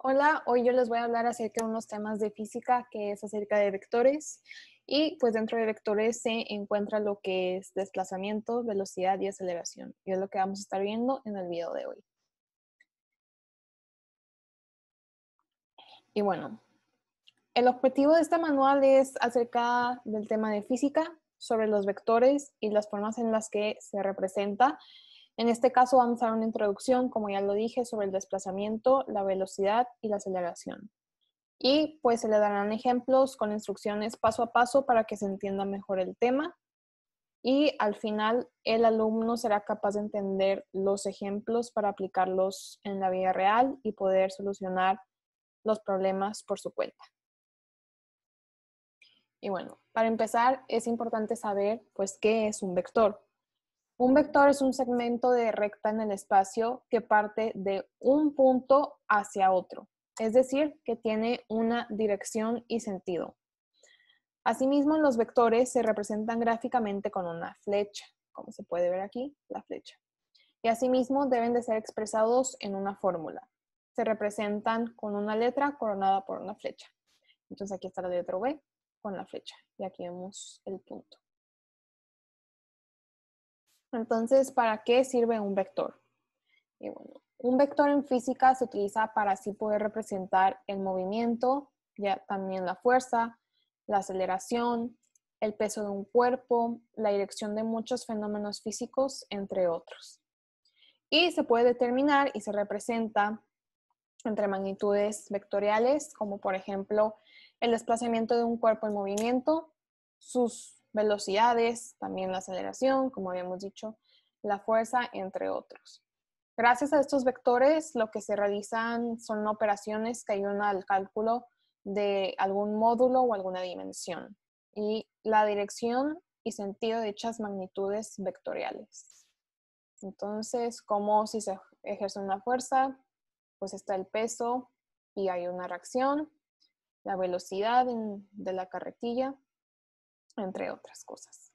Hola, hoy yo les voy a hablar acerca de unos temas de física que es acerca de vectores y pues dentro de vectores se encuentra lo que es desplazamiento, velocidad y aceleración y es lo que vamos a estar viendo en el video de hoy. Y bueno, el objetivo de este manual es acerca del tema de física sobre los vectores y las formas en las que se representa. En este caso vamos a dar una introducción, como ya lo dije, sobre el desplazamiento, la velocidad y la aceleración. Y pues se le darán ejemplos con instrucciones paso a paso para que se entienda mejor el tema. Y al final el alumno será capaz de entender los ejemplos para aplicarlos en la vida real y poder solucionar los problemas por su cuenta. Y bueno, para empezar es importante saber pues qué es un vector. Un vector es un segmento de recta en el espacio que parte de un punto hacia otro, es decir, que tiene una dirección y sentido. Asimismo, los vectores se representan gráficamente con una flecha, como se puede ver aquí, la flecha. Y asimismo deben de ser expresados en una fórmula. Se representan con una letra coronada por una flecha. Entonces aquí está la letra V con la flecha y aquí vemos el punto. Entonces, ¿para qué sirve un vector? Y bueno, un vector en física se utiliza para así poder representar el movimiento, ya también la fuerza, la aceleración, el peso de un cuerpo, la dirección de muchos fenómenos físicos, entre otros. Y se puede determinar y se representa entre magnitudes vectoriales, como por ejemplo el desplazamiento de un cuerpo en movimiento, sus velocidades, también la aceleración, como habíamos dicho, la fuerza, entre otros. Gracias a estos vectores, lo que se realizan son operaciones que ayudan al cálculo de algún módulo o alguna dimensión y la dirección y sentido de dichas magnitudes vectoriales. Entonces, como si se ejerce una fuerza, pues está el peso y hay una reacción, la velocidad de la carretilla, entre otras cosas.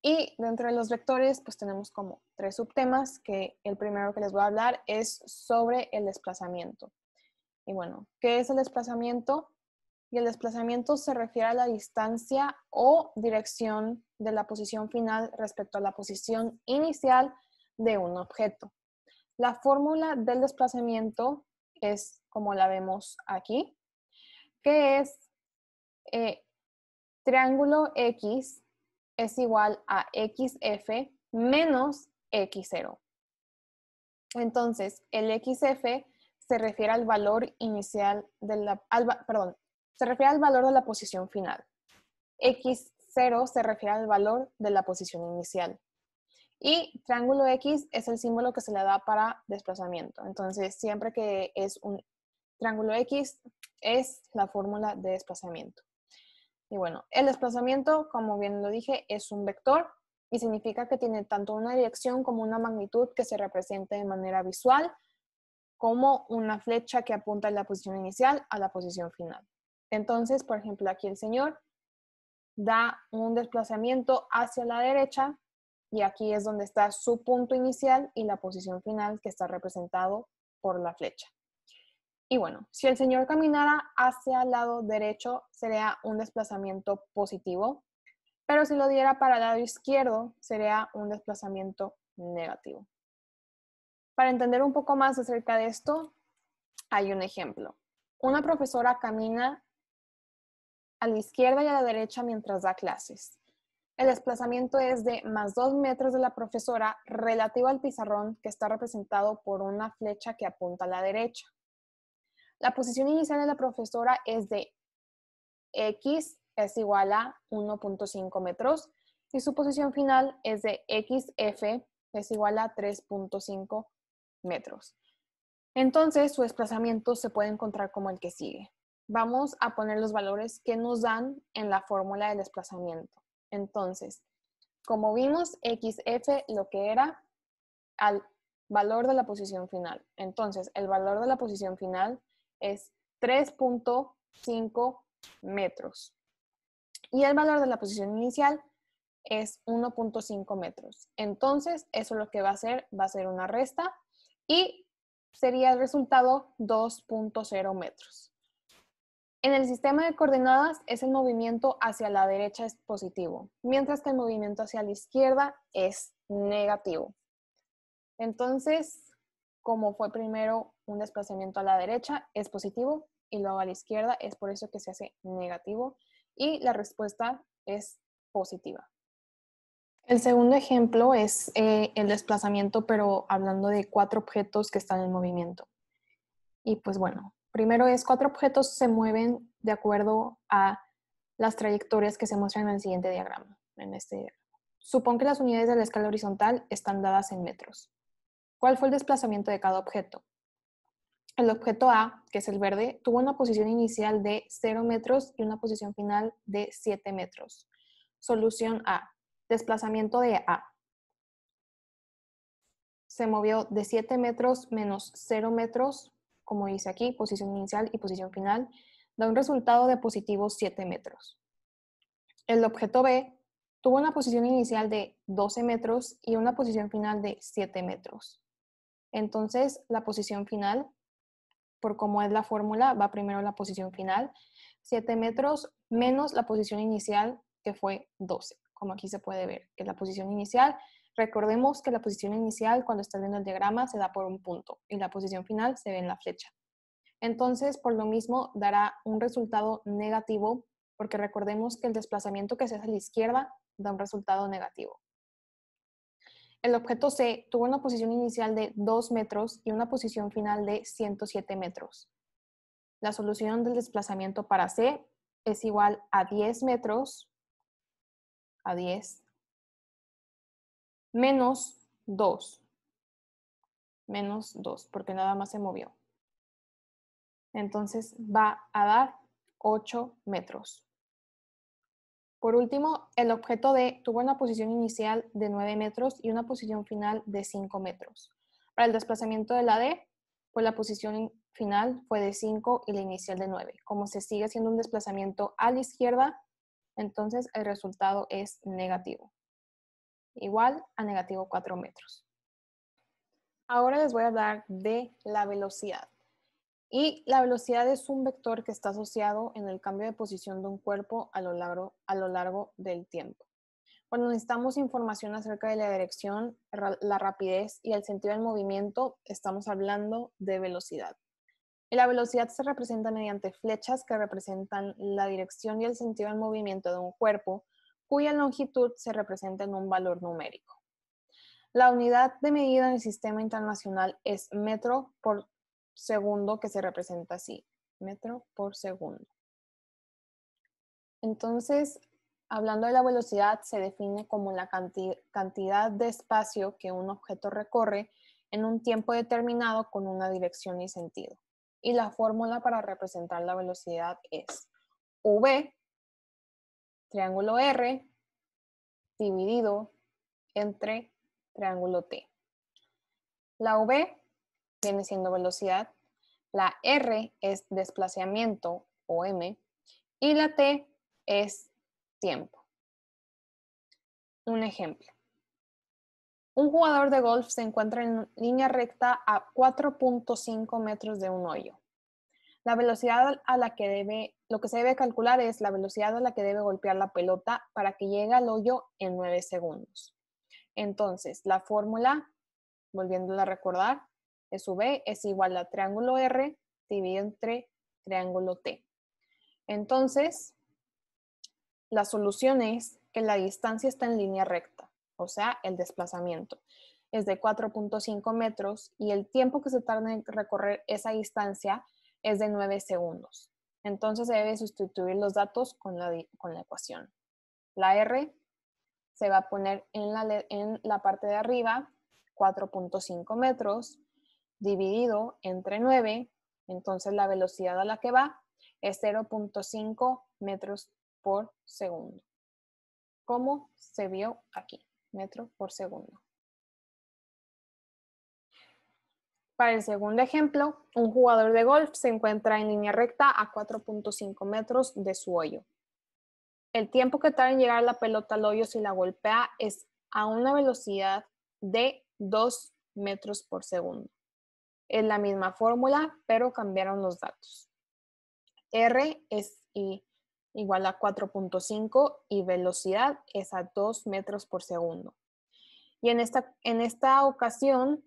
Y dentro de los vectores, pues tenemos como tres subtemas, que el primero que les voy a hablar es sobre el desplazamiento. Y bueno, ¿qué es el desplazamiento? Y el desplazamiento se refiere a la distancia o dirección de la posición final respecto a la posición inicial de un objeto. La fórmula del desplazamiento es como la vemos aquí, que es triángulo X es igual a XF menos X0. Entonces, el XF se refiere al valor inicial de la, se refiere al valor de la posición final. X0 se refiere al valor de la posición inicial. Y triángulo X es el símbolo que se le da para desplazamiento. Entonces, siempre que es un triángulo X, es la fórmula de desplazamiento. Y bueno, el desplazamiento, como bien lo dije, es un vector y significa que tiene tanto una dirección como una magnitud que se representa de manera visual, como una flecha que apunta de la posición inicial a la posición final. Entonces, por ejemplo, aquí el señor da un desplazamiento hacia la derecha y aquí es donde está su punto inicial y la posición final que está representado por la flecha. Y bueno, si el señor caminara hacia el lado derecho, sería un desplazamiento positivo, pero si lo diera para el lado izquierdo, sería un desplazamiento negativo. Para entender un poco más acerca de esto, hay un ejemplo. Una profesora camina a la izquierda y a la derecha mientras da clases. El desplazamiento es de más 2 metros de la profesora relativo al pizarrón que está representado por una flecha que apunta a la derecha. La posición inicial de la profesora es de X es igual a 1.5 metros y su posición final es de XF es igual a 3.5 metros. Entonces, su desplazamiento se puede encontrar como el que sigue. Vamos a poner los valores que nos dan en la fórmula de desplazamiento. Entonces, como vimos, XF lo que era al valor de la posición final. Entonces, el valor de la posición final es 3.5 metros. Y el valor de la posición inicial es 1.5 metros. Entonces, eso lo que va a hacer una resta y sería el resultado 2.0 metros. En el sistema de coordenadas es el movimiento hacia la derecha es positivo, mientras que el movimiento hacia la izquierda es negativo. Entonces, como fue primero un desplazamiento a la derecha, es positivo, y luego a la izquierda, es por eso que se hace negativo, y la respuesta es positiva. El segundo ejemplo es el desplazamiento, pero hablando de 4 objetos que están en movimiento. Y pues bueno, primero es 4 objetos se mueven de acuerdo a las trayectorias que se muestran en el siguiente diagrama. Supón que las unidades de la escala horizontal están dadas en metros. ¿Cuál fue el desplazamiento de cada objeto? El objeto A, que es el verde, tuvo una posición inicial de 0 metros y una posición final de 7 metros. Solución A. Desplazamiento de A. Se movió de 7 metros menos 0 metros, como dice aquí, posición inicial y posición final, da un resultado de positivo 7 metros. El objeto B tuvo una posición inicial de 12 metros y una posición final de 7 metros. Entonces, la posición final, por cómo es la fórmula, va primero la posición final, 7 metros menos la posición inicial, que fue 12, como aquí se puede ver, que la posición inicial, recordemos que la posición inicial, cuando estás viendo el diagrama, se da por un punto, y la posición final se ve en la flecha. Entonces, por lo mismo, dará un resultado negativo, porque recordemos que el desplazamiento que se hace a la izquierda da un resultado negativo. El objeto C tuvo una posición inicial de 2 metros y una posición final de 107 metros. La solución del desplazamiento para C es igual a 10 metros, a 10, menos 2, porque nada más se movió. Entonces va a dar 8 metros. Por último, el objeto D tuvo una posición inicial de 9 metros y una posición final de 5 metros. Para el desplazamiento de la D, pues la posición final fue de 5 y la inicial de 9. Como se sigue haciendo un desplazamiento a la izquierda, entonces el resultado es negativo, igual a negativo 4 metros. Ahora les voy a hablar de la velocidad. Y la velocidad es un vector que está asociado en el cambio de posición de un cuerpo a lo largo del tiempo. Cuando necesitamos información acerca de la dirección, la rapidez y el sentido del movimiento, estamos hablando de velocidad. Y la velocidad se representa mediante flechas que representan la dirección y el sentido del movimiento de un cuerpo, cuya longitud se representa en un valor numérico. La unidad de medida en el sistema internacional es metro por segundo, que se representa así, metro por segundo. Entonces, hablando de la velocidad, se define como la cantidad de espacio que un objeto recorre en un tiempo determinado con una dirección y sentido. Y la fórmula para representar la velocidad es V, triángulo R, dividido entre triángulo T. La V viene siendo velocidad, la R es desplazamiento o M y la T es tiempo. Un ejemplo. Un jugador de golf se encuentra en línea recta a 4.5 metros de un hoyo. La velocidad a la que lo que se debe calcular es la velocidad a la que debe golpear la pelota para que llegue al hoyo en 9 segundos. Entonces, la fórmula, volviéndola a recordar, es V es igual a triángulo R dividido entre triángulo T. Entonces, la solución es que la distancia está en línea recta, o sea, el desplazamiento es de 4.5 metros y el tiempo que se tarda en recorrer esa distancia es de 9 segundos. Entonces se debe sustituir los datos con la ecuación. La R se va a poner en la parte de arriba, 4.5 metros, dividido entre 9, entonces la velocidad a la que va es 0.5 metros por segundo, como se vio aquí, metro por segundo. Para el segundo ejemplo, un jugador de golf se encuentra en línea recta a 4.5 metros de su hoyo. El tiempo que tarda en llegar la pelota al hoyo si la golpea es a una velocidad de 2 metros por segundo. Es la misma fórmula, pero cambiaron los datos. R es igual a 4.5 y velocidad es a 2 metros por segundo. Y en esta ocasión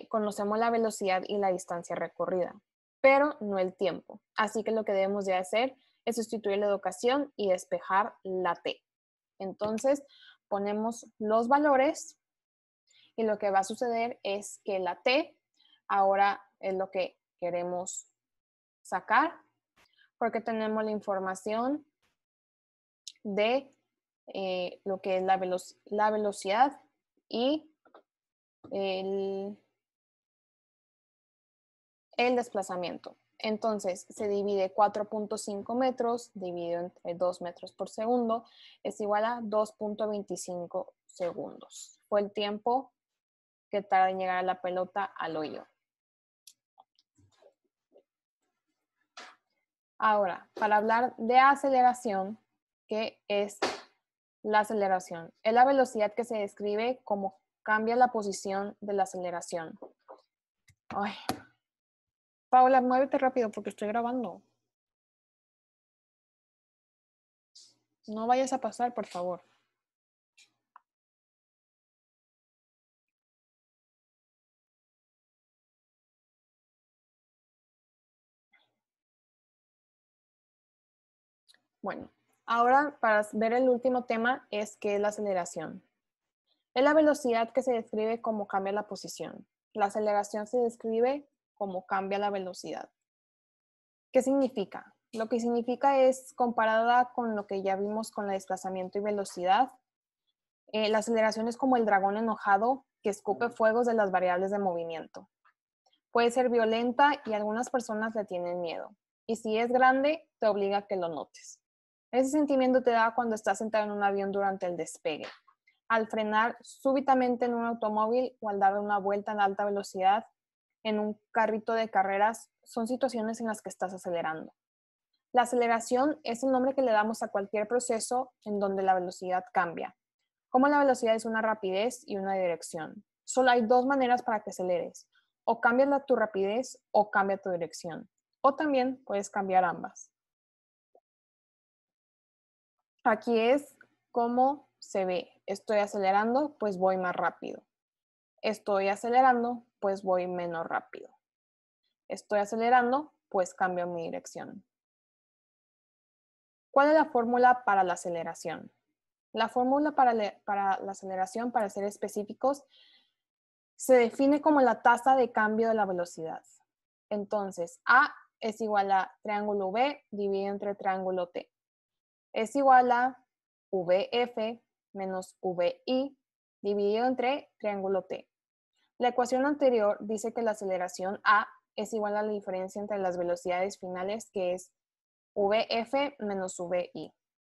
conocemos la velocidad y la distancia recorrida, pero no el tiempo. Así que lo que debemos de hacer es sustituir la ocasión y despejar la t. Entonces, ponemos los valores y lo que va a suceder es que la t ahora es lo que queremos sacar porque tenemos la información de lo que es la velocidad y el desplazamiento. Entonces, se divide 4.5 metros dividido entre 2 metros por segundo es igual a 2.25 segundos. Fue el tiempo que tarda en llegar la pelota al hoyo. Ahora, para hablar de aceleración, ¿qué es la aceleración? Es la velocidad que se describe como cambia la posición de la aceleración. Ay. Paula, muévete rápido porque estoy grabando. No vayas a pasar, por favor. Bueno, ahora para ver el último tema es qué es la aceleración. Es la velocidad que se describe como cambia la posición. La aceleración se describe como cambia la velocidad. ¿Qué significa? Lo que significa es comparada con lo que ya vimos con el desplazamiento y velocidad. La aceleración es como el dragón enojado que escupe fuegos de las variables de movimiento. Puede ser violenta y algunas personas le tienen miedo. Y si es grande, te obliga a que lo notes. Ese sentimiento te da cuando estás sentado en un avión durante el despegue. Al frenar súbitamente en un automóvil o al dar una vuelta en alta velocidad en un carrito de carreras, son situaciones en las que estás acelerando. La aceleración es el nombre que le damos a cualquier proceso en donde la velocidad cambia. Como la velocidad es una rapidez y una dirección. Solo hay dos maneras para que aceleres. O cambias tu rapidez o cambia tu dirección. O también puedes cambiar ambas. Aquí es cómo se ve. Estoy acelerando, pues voy más rápido. Estoy acelerando, pues voy menos rápido. Estoy acelerando, pues cambio mi dirección. ¿Cuál es la fórmula para la aceleración? La fórmula para la aceleración, para ser específicos, se define como la tasa de cambio de la velocidad. Entonces, A es igual a triángulo V dividido entre triángulo T. Es igual a VF menos VI dividido entre triángulo T. La ecuación anterior dice que la aceleración A es igual a la diferencia entre las velocidades finales, que es VF menos VI.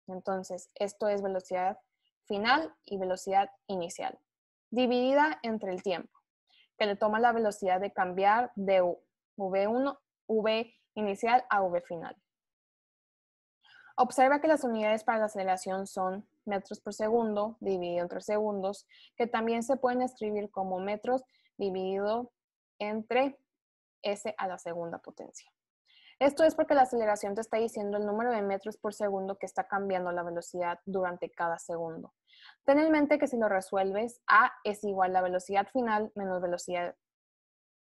Entonces, esto es velocidad final y velocidad inicial, dividida entre el tiempo, que le toma la velocidad de cambiar de V inicial a V final. Observa que las unidades para la aceleración son metros por segundo dividido entre segundos, que también se pueden escribir como metros dividido entre S a la segunda potencia. Esto es porque la aceleración te está diciendo el número de metros por segundo que está cambiando la velocidad durante cada segundo. Ten en mente que si lo resuelves, A es igual a la velocidad final menos velocidad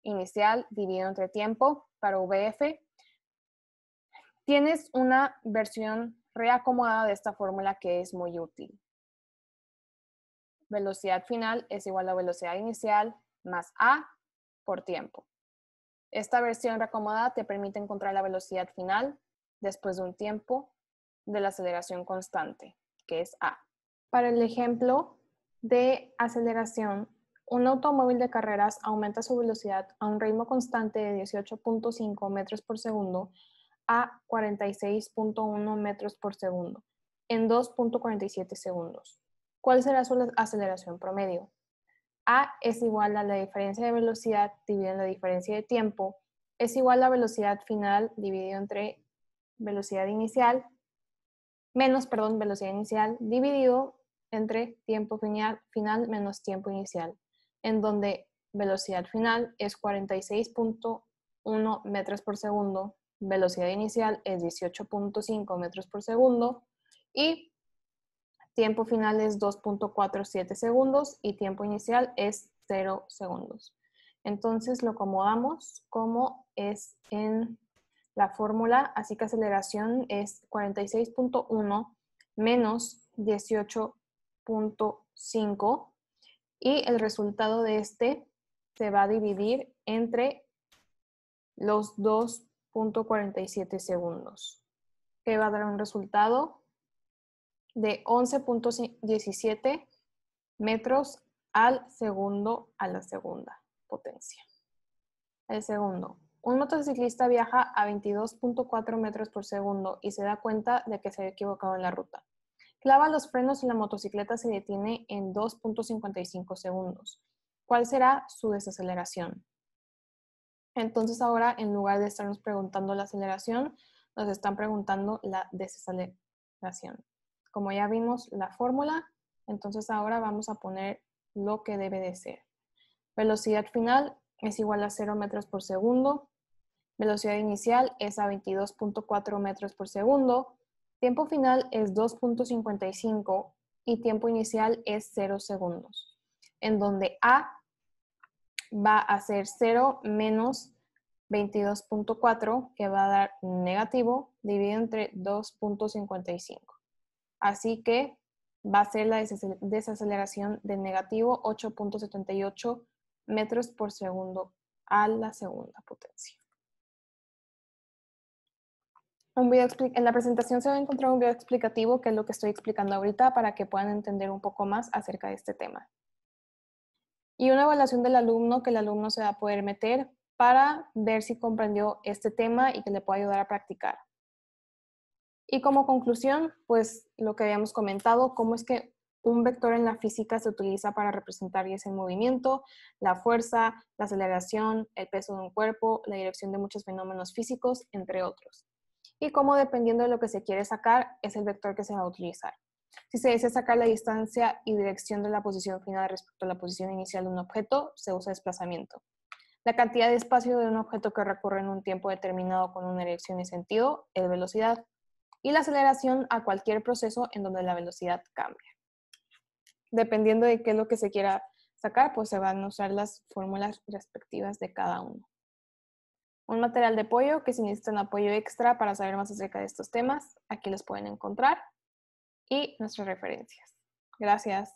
inicial dividido entre tiempo para VF. Tienes una versión reacomodada de esta fórmula que es muy útil. Velocidad final es igual a velocidad inicial más A por tiempo. Esta versión reacomodada te permite encontrar la velocidad final después de un tiempo de la aceleración constante, que es A. Para el ejemplo de aceleración, un automóvil de carreras aumenta su velocidad a un ritmo constante de 18.5 metros por segundo a 46.1 metros por segundo en 2.47 segundos. ¿Cuál será su aceleración promedio? A es igual a la diferencia de velocidad dividida en la diferencia de tiempo, es igual a la velocidad final dividido entre velocidad inicial, velocidad inicial dividido entre tiempo final menos tiempo inicial, en donde velocidad final es 46.1 metros por segundo, velocidad inicial es 18.5 metros por segundo y tiempo final es 2.47 segundos y tiempo inicial es 0 segundos. Entonces lo acomodamos como es en la fórmula, así que aceleración es 46.1 menos 18.5 y el resultado de este se va a dividir entre los 2.47 segundos, que va a dar un resultado de 11.17 metros al segundo a la segunda potencia. El segundo, un motociclista viaja a 22.4 metros por segundo y se da cuenta de que se ha equivocado en la ruta. Clava los frenos y la motocicleta se detiene en 2.55 segundos. ¿Cuál será su desaceleración? Entonces ahora, en lugar de estarnos preguntando la aceleración, nos están preguntando la desaceleración. Como ya vimos la fórmula, entonces ahora vamos a poner lo que debe de ser. Velocidad final es igual a 0 metros por segundo. Velocidad inicial es a 22.4 metros por segundo. Tiempo final es 2.55 y tiempo inicial es 0 segundos. En donde A va a ser 0 menos 22.4, que va a dar negativo, dividido entre 2.55. Así que va a ser la desaceleración de negativo 8.78 metros por segundo a la segunda potencia. En la presentación se va a encontrar un video explicativo, que es lo que estoy explicando ahorita, para que puedan entender un poco más acerca de este tema. Y una evaluación del alumno, que el alumno se va a poder meter para ver si comprendió este tema y que le pueda ayudar a practicar. Y como conclusión, pues lo que habíamos comentado, cómo es que un vector en la física se utiliza para representar y es el movimiento, la fuerza, la aceleración, el peso de un cuerpo, la dirección de muchos fenómenos físicos, entre otros. Y cómo, dependiendo de lo que se quiere sacar, es el vector que se va a utilizar. Si se desea sacar la distancia y dirección de la posición final respecto a la posición inicial de un objeto, se usa desplazamiento. La cantidad de espacio de un objeto que recorre en un tiempo determinado con una dirección y sentido es velocidad. Y la aceleración a cualquier proceso en donde la velocidad cambia. Dependiendo de qué es lo que se quiera sacar, pues se van a usar las fórmulas respectivas de cada uno. Un material de apoyo, que si necesitan apoyo extra para saber más acerca de estos temas, aquí los pueden encontrar. Y nuestras referencias. Gracias.